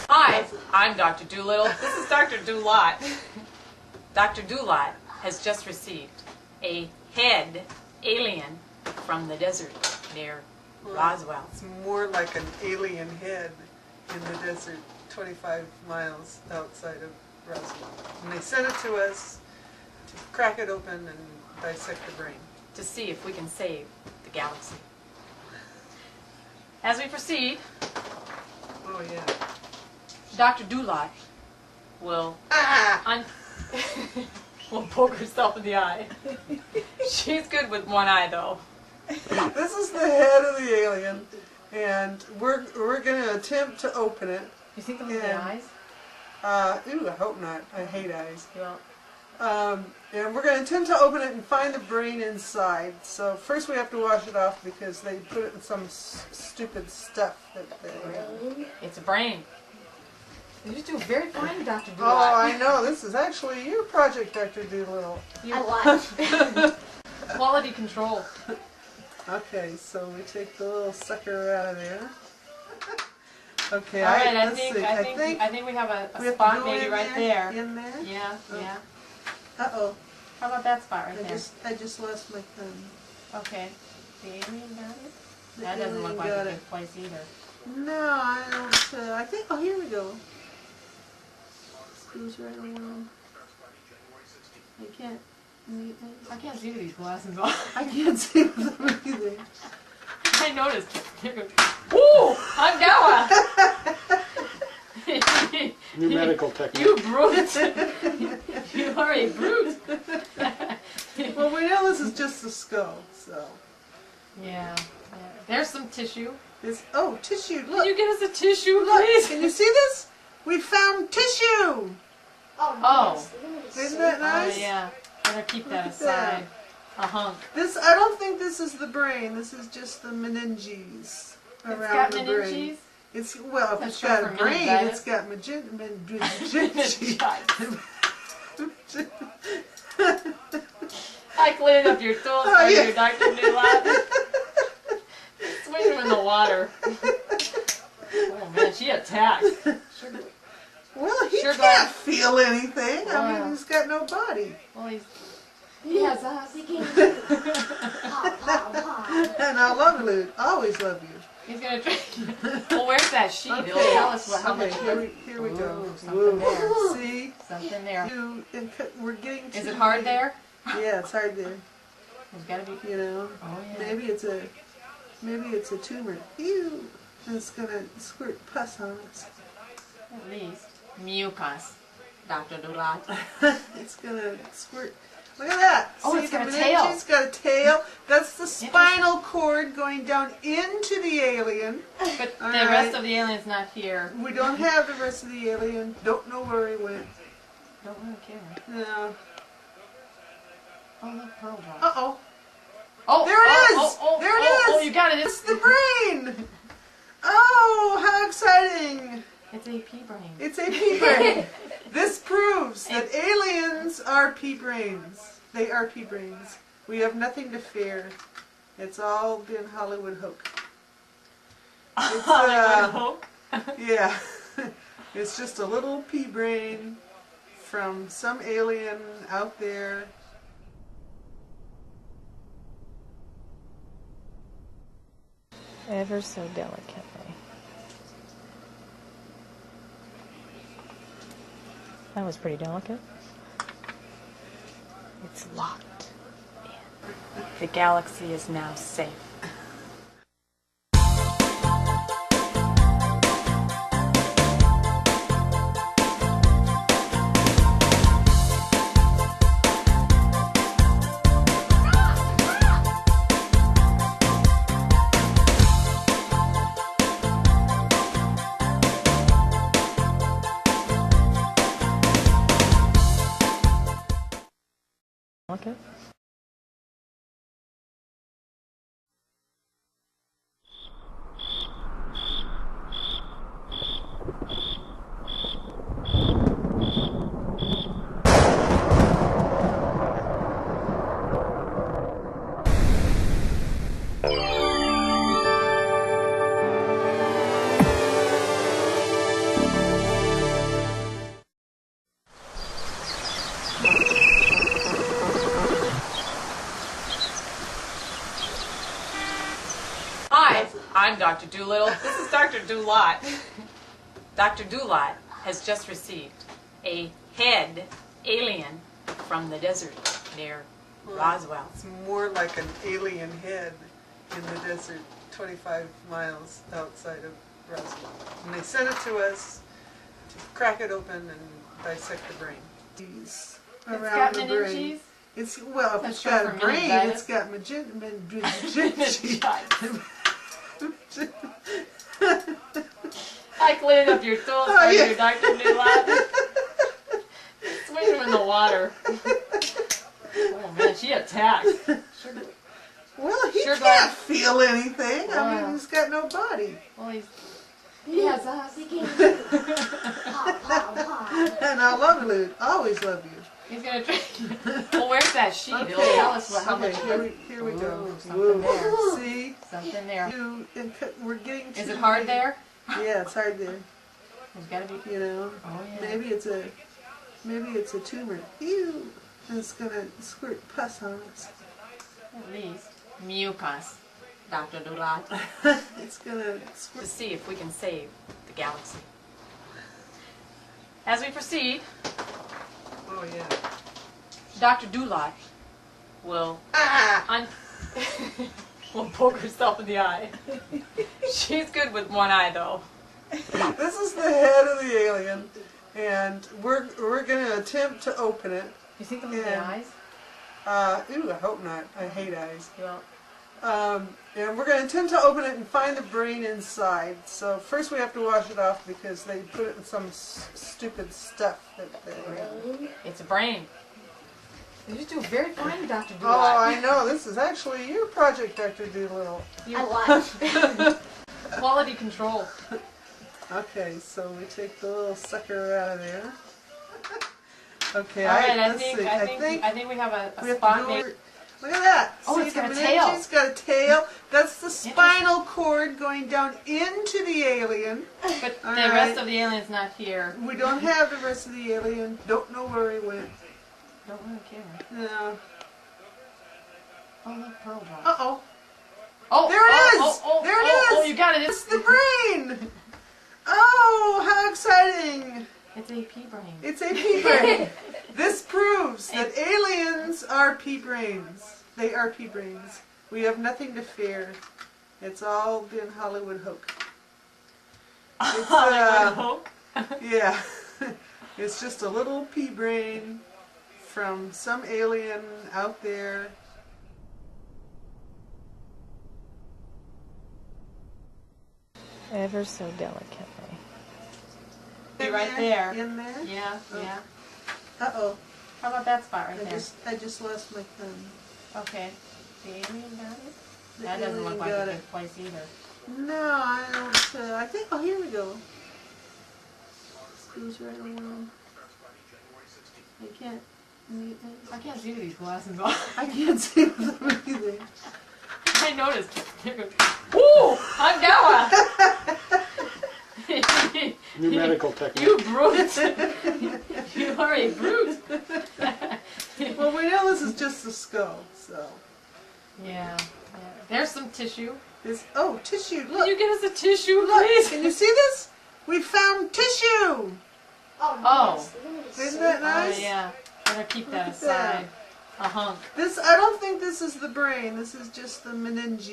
Hi, I'm Dr. Doolittle. This is Dr. Dulot. Dr. Dulot has just received a head alien from the desert near Roswell. It's more like an alien head in the desert 25 miles outside of Roswell. And they sent it to us to crack it open and dissect the brain. To see if we can save the galaxy. As we proceed, Oh yeah. Dr. Dulot will will poke herself in the eye. She's good with one eye, though. This is the head of the alien, and we're going to attempt to open it. You think them with the eyes? Ooh, I hope not. I hate eyes. Well, And we're going to attempt to open it and find the brain inside. So first we have to wash it off because they put it in some stupid stuff that they... it's a brain. You do very fine, Dr. Dulot. Oh, I know. This is actually your project, Dr. Doolittle. I watch. Quality control. Okay, so we take the little sucker out of there. Okay, all right, let's see. I think we have a we have spot to go maybe in right there. there. In there? Yeah, Oh. yeah. Uh-oh. How about that spot right there? I just lost my thumb. Okay. The alien got it? The That doesn't alien look like got a it. good place either. No, I don't. I think. Oh, here we go. Screws right along. I can't. I can't see with these glasses on. I can't see with them either. I noticed. Ooh! Angawa! New medical technique. You brute! You are a brute! Well, we know this is just the skull, so. Yeah. There's some tissue. Oh, tissue. Look. Can you get us a tissue, Look. please? Can you see this? We found tissue. Oh. Isn't that nice? Oh, yeah. Better keep that Look at that. aside. A hunk. I don't think this is the brain. This is just the meninges around the brain. It's Well, if That's it's short got a for brain, meningitis. it's got meninges. I cleaned up your tools for yeah. you, Dr. Newlot. Swing him in the water. Oh man, she attacked. Well, he Sure can't glad- feel anything. I Wow. mean, he's got no body. Well, he has us. And I love you. Always love you. He's gonna try. Well, where's that sheet? Okay. It'll tell us how much. Here we go. Ooh, something there. See? Something there. We're getting to Is it hard there? Yeah, it's hard there. There's gotta be. You know, Oh yeah. maybe it's a tumor. Ew! And it's gonna squirt pus on us. At least mucus, Dr. Dulot. It's gonna squirt. Look at that! Oh, See, it's got the a tail. meninges got a tail. That's the spinal cord going down into the alien. But All the right. rest of the alien's not here. We don't have the rest of the alien. Don't know where he went. Don't really care. No. Oh, look, pearl drops. Uh-oh. Oh, There it is! Oh, There it is! Oh, you got it. It's the brain! Oh, how exciting! It's a pea brain. It's a pea brain. This proves that aliens are pea brains. They are pea brains. We have nothing to fear. It's all been Hollywood hoax. It's, Hope. yeah. It's just a little pea brain from some alien out there. Ever so delicately. That was pretty delicate. It's locked in. The galaxy is now safe. Okay. Dr. Doolittle. This is Dr. Doolot. Dr. Doolot has just received a head alien from the desert near Roswell. It's more like an alien head in the desert, 25 miles outside of Roswell. And they sent it to us to crack it open and dissect the brain. It's Around got the meninges. brain. It's, well, if That's it's short got a for brain, meningitis. it's got I cleaned up your tools Oh, for yeah. you, Dr. Newlot. Swing them in the water. Oh man, she attacked. Well, he Sure can't glad- feel anything. I Wow. mean, he's got no body. Well, he has us. And I love you. Always love you. He's gonna try. Well, where's that sheet? It'll tell us how much. Here we go. Ooh, something there. See? Something there. We're getting Is to it hard the- there? Yeah, it's hard there. There's gotta be. You know, Oh yeah. maybe it's a tumor. Ew, and it's gonna squirt pus on us. At least mucus, Dr. Newlot. It's gonna To squirt. see if we can save the galaxy. As we proceed, Oh yeah. Dr. Doolot will will poke herself in the eye. She's good with one eye though. This is the head of the alien, and we're gonna attempt to open it. You think those are the Yeah. eyes? Ooh, I hope not. I hate eyes. Well, And we're going to attempt to open it and find the brain inside. So first we have to wash it off because they put it in some stupid stuff that they... it's a brain. You just do very fine, Dr. Doolittle. Oh, I know. This is actually your project, Dr. Doolittle. Quality control. Okay, so we take the little sucker out of there. Okay, All right, let's see. I think we have we a have to spot go made. over- Look at that. Oh, See, it's the got a tail. meninges got a tail. That's the spinal cord going down into the alien. But All the right. rest of the alien's not here. We don't have the rest of the alien. Don't know where he went. Don't really care. No. Oh, look, pearl drop. Uh-oh. Oh, There it is! There it is! Oh, you got it. It's the brain! Oh, how exciting! It's a pea brain. It's a pea brain. This proves that aliens are pea brains. They are pea brains. We have nothing to fear. It's all been Hollywood hoke. It's, Hollywood Hulk. yeah. It's just a little pea brain from some alien out there. Ever so delicately. In Right there. In there? Yeah, Oh. yeah. Uh-oh. How about that spot right there? I just lost my thumb. Okay. The alien got it? The That doesn't alien look like got a it. good place either. No, I don't. I think. Oh, here we go. This goes right along. I can't. I can't see with these glasses on. I can't see with them either. I noticed. Ooh! Angawa! New medical technique. You brute! You are a brute! Well, we know this is just the skull, so. Yeah. There's some tissue. This. Oh, tissue. Can Look. you get us a tissue, Look. please? Can you see this? We found tissue. Oh. Isn't that nice? Oh, yeah. Better keep that Look at that. aside. A hunk. This. I don't think this is the brain. This is just the meninges.